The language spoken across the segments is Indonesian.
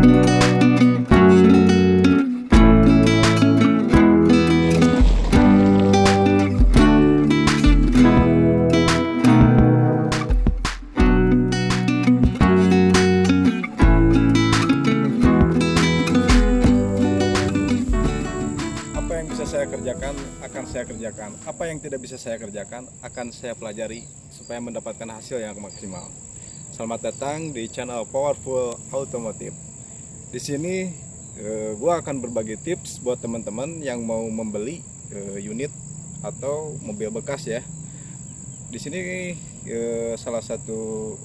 Saya kerjakan akan saya kerjakan, apa yang tidak bisa saya kerjakan akan saya pelajari supaya mendapatkan hasil yang maksimal. Selamat datang di channel Powerful Automotive. Di sini gua akan berbagi tips buat teman-teman yang mau membeli unit atau mobil bekas ya. Di sini salah satu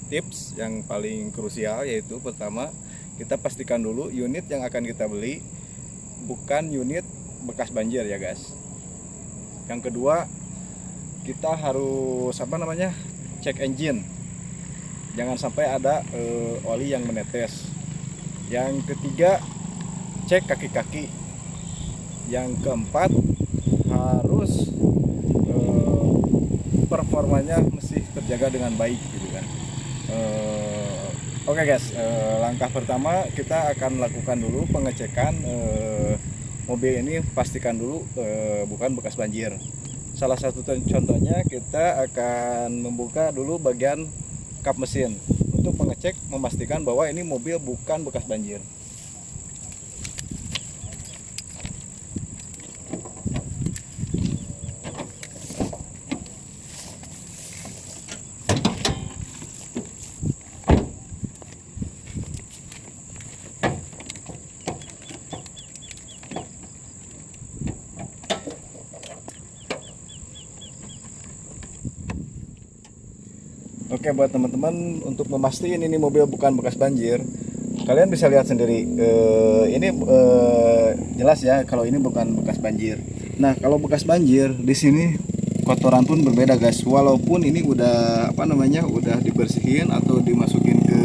tips yang paling krusial, yaitu pertama, kita pastikan dulu unit yang akan kita beli bukan unit bekas banjir ya guys. Yang kedua, kita harus cek engine, jangan sampai ada oli yang menetes. Yang ketiga, cek kaki-kaki. Yang keempat, harus performanya mesti terjaga dengan baik gitu kan. Oke guys, langkah pertama kita akan lakukan dulu pengecekan mobil ini, pastikan dulu bukan bekas banjir. Salah satu contohnya, kita akan membuka dulu bagian kap mesin untuk mengecek, memastikan bahwa ini mobil bukan bekas banjir. Oke, buat teman-teman, untuk memastikan ini mobil bukan bekas banjir, kalian bisa lihat sendiri. Ini jelas ya kalau ini bukan bekas banjir. Nah, kalau bekas banjir di sini kotoran pun berbeda guys. Walaupun ini udah udah dibersihin atau dimasukin ke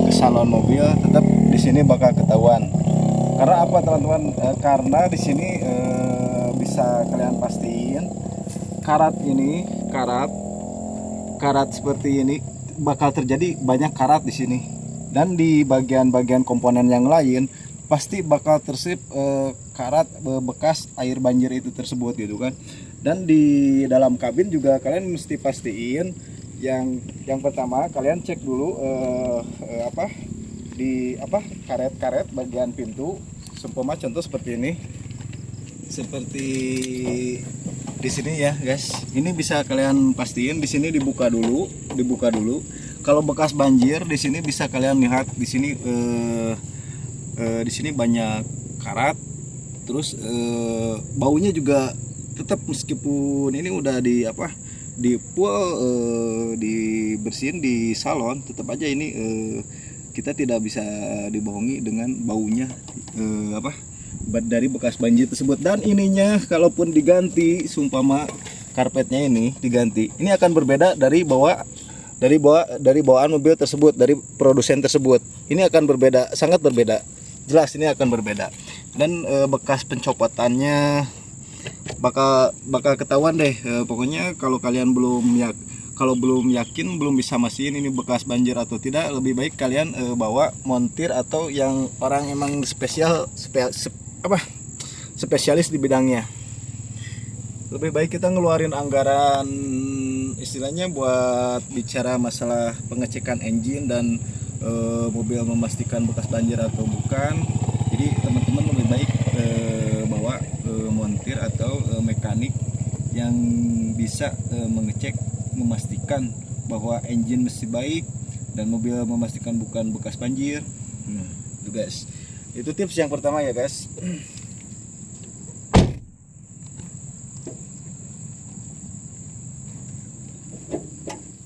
salon mobil, tetap di sini bakal ketahuan. Karena apa teman-teman? Karena di sini bisa kalian pastiin karat seperti ini bakal terjadi banyak karat di sini, dan di bagian-bagian komponen yang lain pasti bakal tersip karat bekas air banjir itu tersebut gitu kan. Dan di dalam kabin juga kalian mesti pastiin yang pertama, kalian cek dulu karet-karet bagian pintu. Seumpama contoh seperti ini, seperti di sini ya guys, ini bisa kalian pastiin di sini dibuka dulu. Kalau bekas banjir di sini bisa kalian lihat di sini di sini banyak karat, terus baunya juga tetap, meskipun ini udah dibersihin di salon, tetap aja ini kita tidak bisa dibohongi dengan baunya dari bekas banjir tersebut. Dan ininya kalaupun diganti, sumpama karpetnya ini diganti, ini akan berbeda dari bawaan mobil tersebut, dari produsen tersebut. Ini akan berbeda, sangat berbeda. Jelas ini akan berbeda. Dan bekas pencopotannya bakal ketahuan deh. Pokoknya kalau kalian belum yakin, belum bisa mastiin ini bekas banjir atau tidak, lebih baik kalian bawa montir atau yang orang emang spesialis di bidangnya. Lebih baik kita ngeluarin anggaran istilahnya buat bicara masalah pengecekan engine dan mobil, memastikan bekas banjir atau bukan. Jadi teman-teman lebih baik bawa montir atau mekanik yang bisa mengecek, memastikan bahwa engine masih baik dan mobil memastikan bukan bekas banjir. Nah, itu guys. Itu tips yang pertama ya guys.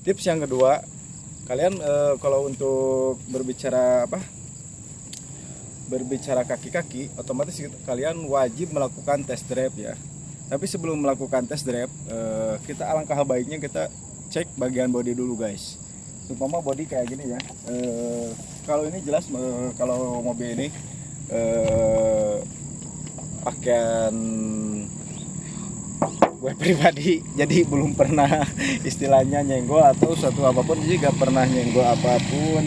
Tips yang kedua, kalian kalau untuk berbicara kaki-kaki, otomatis kalian wajib melakukan test drive ya. Tapi sebelum melakukan test drive, kita alangkah baiknya kita cek bagian bodi dulu guys. Umpama bodi kayak gini ya. Kalau ini jelas, kalau mobil ini pakaian gue pribadi, jadi belum pernah istilahnya nyenggol atau suatu apapun, jadi gak pernah nyenggol apapun.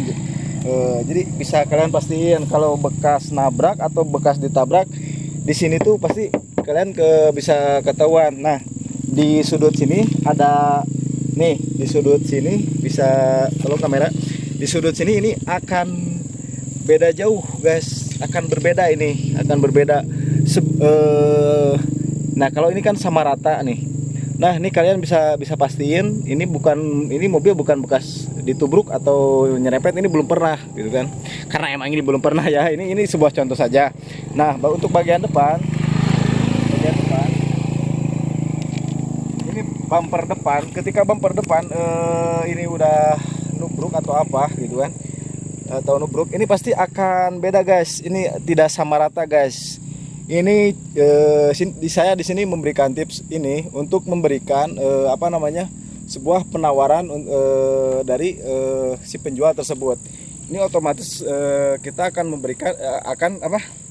Jadi bisa kalian pastiin kalau bekas nabrak atau bekas ditabrak di sini tuh pasti kalian bisa ketahuan. Nah, di sudut sini ada nih, di sudut sini bisa, tolong kamera, di sudut sini ini akan beda jauh guys, akan berbeda, ini akan berbeda. Nah kalau ini kan sama rata nih. Nah ini kalian bisa pastiin ini mobil bukan bekas ditubruk atau nyerempet, ini belum pernah gitu kan, karena emang ini belum pernah ya. Ini sebuah contoh saja. Nah untuk bagian depan ini bumper depan, ketika bumper depan ini udah nubruk atau apa gitu kan, atau nubruk, ini pasti akan beda guys, ini tidak sama rata guys. Ini saya di sini memberikan tips ini untuk memberikan sebuah penawaran dari si penjual tersebut. Ini otomatis kita akan memberikan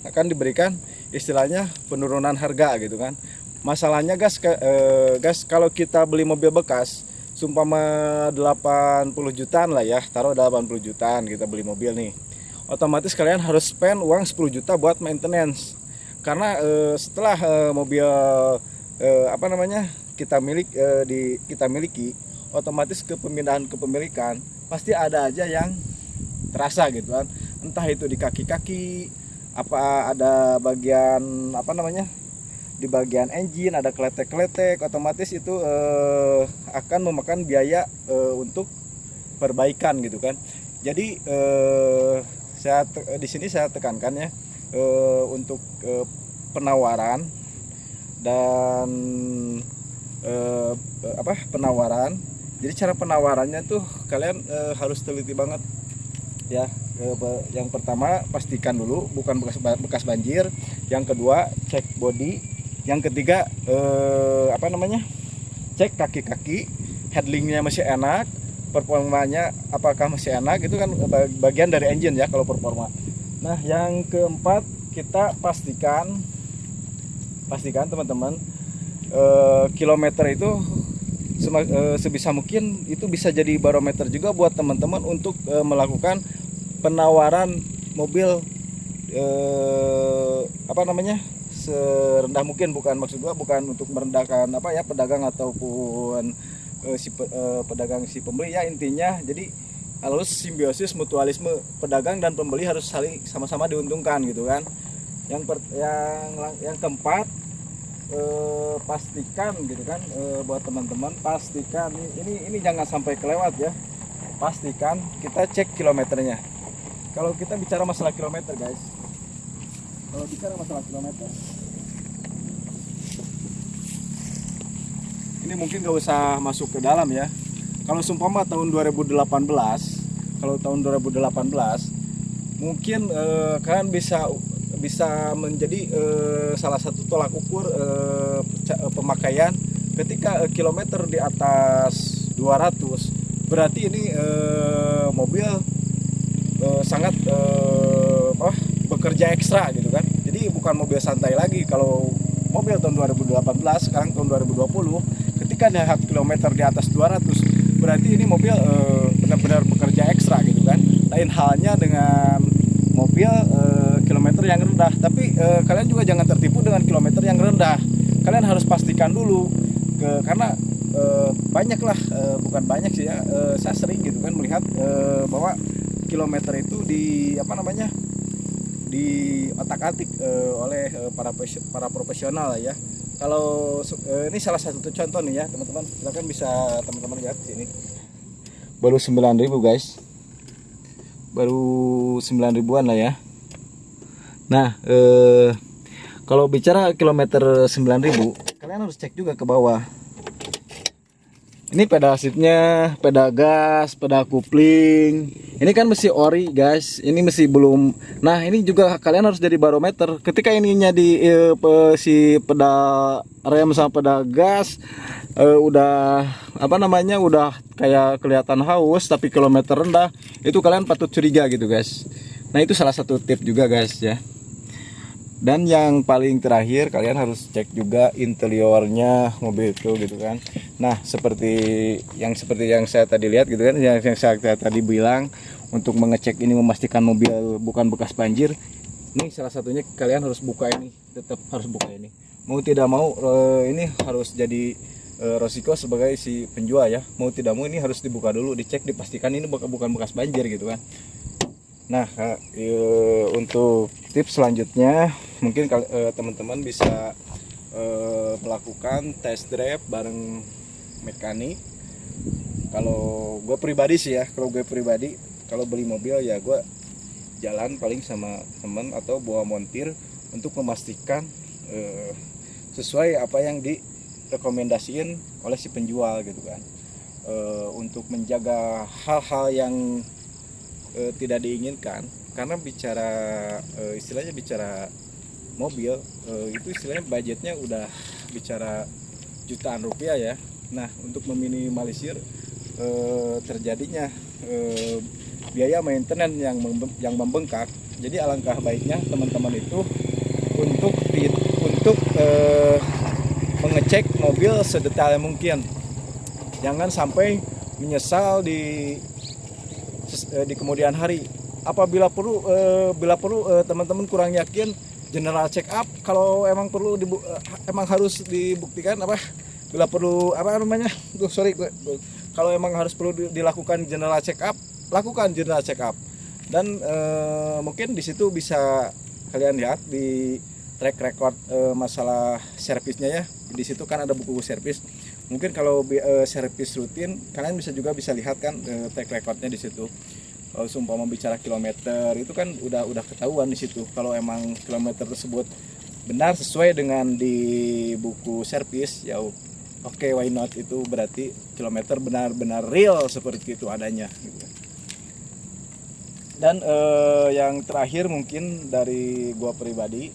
akan diberikan istilahnya penurunan harga gitu kan. Masalahnya guys, kalau kita beli mobil bekas sumpama 80 jutaan lah ya, taruh 80 jutaan kita beli mobil nih, otomatis kalian harus spend uang 10 juta buat maintenance. Karena setelah mobil kita miliki, otomatis pemindahan kepemilikan pasti ada aja yang terasa gitu kan. Entah itu di kaki-kaki, ada bagian di bagian engine ada kletek-kletek, otomatis itu akan memakan biaya untuk perbaikan gitu kan. Jadi di sini saya tekankan ya, untuk penawaran dan penawaran. Jadi cara penawarannya tuh kalian harus teliti banget ya. Yang pertama pastikan dulu bukan bekas banjir. Yang kedua cek body. Yang ketiga cek kaki-kaki, handlingnya masih enak, performanya apakah masih enak, itu kan bagian dari engine ya kalau performa. Nah yang keempat, kita pastikan teman-teman, kilometer itu sebisa mungkin itu bisa jadi barometer juga buat teman-teman untuk melakukan penawaran mobil serendah mungkin. Maksud gua bukan untuk merendahkan pedagang ataupun pedagang si pembeli ya. Intinya jadi harus simbiosis mutualisme, pedagang dan pembeli harus saling sama-sama diuntungkan gitu kan. Yang keempat, pastikan gitu kan, buat teman-teman pastikan ini jangan sampai kelewat ya. Pastikan kita cek kilometernya. Kalau kita bicara masalah kilometer guys, ini mungkin gak usah masuk ke dalam ya. Kalau sumpama tahun 2018, mungkin kalian bisa menjadi salah satu tolak ukur pemakaian. Ketika kilometer di atas 200, berarti ini mobil sangat bekerja ekstra gitu kan. Jadi bukan mobil santai lagi. Kalau mobil tahun 2018, sekarang tahun 2020, ketika lihat kilometer di atas 200, berarti ini mobil benar-benar bekerja ekstra gitu kan. Lain halnya dengan mobil kilometer yang rendah. Tapi kalian juga jangan tertipu dengan kilometer yang rendah. Kalian harus pastikan dulu, karena bukan banyak sih ya, saya sering gitu kan melihat bahwa kilometer itu di otak-atik oleh para profesional ya. Kalau ini salah satu contoh nih ya teman-teman, silakan bisa teman-teman lihat di sini. Baru 9.000 guys, baru 9.000-an lah ya. Nah kalau bicara kilometer 9.000, kalian harus cek juga ke bawah. Ini pedal seatnya, pedal gas, pedal kupling. Ini kan masih ori guys, ini masih belum. Nah ini juga kalian harus jadi barometer. Ketika ininya di si pedal rem sama pedal gas udah udah kayak kelihatan haus tapi kilometer rendah, itu kalian patut curiga gitu guys. Nah itu salah satu tip juga guys ya. Dan yang paling terakhir, kalian harus cek juga interiornya mobil itu gitu kan. Nah seperti yang saya tadi lihat gitu kan, yang saya tadi bilang, untuk mengecek ini, memastikan mobil bukan bekas banjir. Ini salah satunya kalian harus buka ini, tetap harus buka ini. Mau tidak mau ini harus jadi resiko sebagai si penjual ya. Mau tidak mau ini harus dibuka dulu, dicek, dipastikan ini bukan bekas banjir gitu kan. Nah, untuk tips selanjutnya mungkin teman-teman bisa melakukan test drive bareng mekanik. Kalau gue pribadi sih ya, kalau beli mobil ya gue jalan paling sama teman atau bawa montir untuk memastikan sesuai apa yang direkomendasiin oleh si penjual gitu kan. Untuk menjaga hal-hal yang tidak diinginkan, karena istilahnya bicara mobil itu istilahnya budgetnya udah bicara jutaan rupiah ya. Nah, untuk meminimalisir terjadinya biaya maintenance yang membengkak, jadi alangkah baiknya teman-teman itu untuk mengecek mobil sedetail mungkin. Jangan sampai menyesal di kemudian hari. Apabila perlu teman-teman kurang yakin, general check up. Kalau emang perlu emang harus dibuktikan bila perlu kalau emang harus perlu dilakukan general check up, lakukan general check up. Dan mungkin di situ bisa kalian lihat di track record masalah servisnya ya. Di situ kan ada buku servis. Mungkin kalau servis rutin, kalian bisa lihat kan track recordnya di situ. Kalau seumpama bicara kilometer itu kan udah ketahuan di situ. Kalau emang kilometer tersebut benar sesuai dengan di buku servis, ya oke, why not, itu berarti kilometer benar-benar real seperti itu adanya gitu. Dan yang terakhir mungkin dari gua pribadi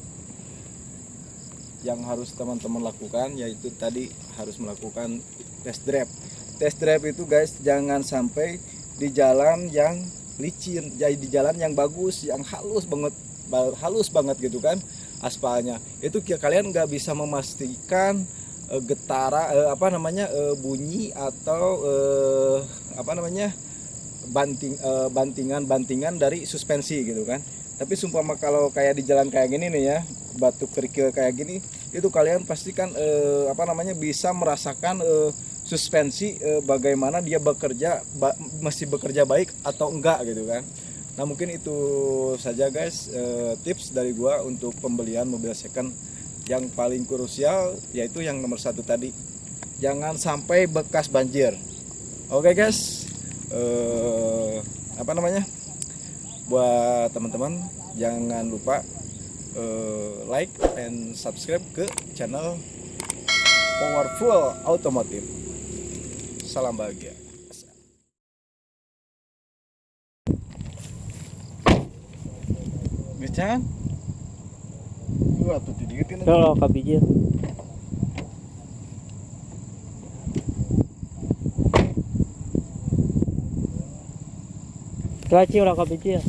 yang harus teman-teman lakukan, yaitu tadi harus melakukan test drive. Test drive itu guys, jangan sampai di jalan yang licin, jadi di jalan yang bagus, yang halus banget gitu kan aspalnya. Itu kalian nggak bisa memastikan bunyi atau bantingan dari suspensi gitu kan. Tapi sumpama kalau kayak di jalan kayak gini nih ya, batu kerikil kayak gini, itu kalian pastikan bisa merasakan suspensi bagaimana dia masih bekerja baik atau enggak gitu kan. Nah, mungkin itu saja guys tips dari gua untuk pembelian mobil second. Yang paling krusial yaitu yang nomor 1 tadi, jangan sampai bekas banjir. Oke guys, buat teman-teman jangan lupa like and subscribe ke channel Powerful Automotive. Salam bahagia. Bisa? Gua tuh didikitin. Kalau kabijil. Kacau lah kabijil.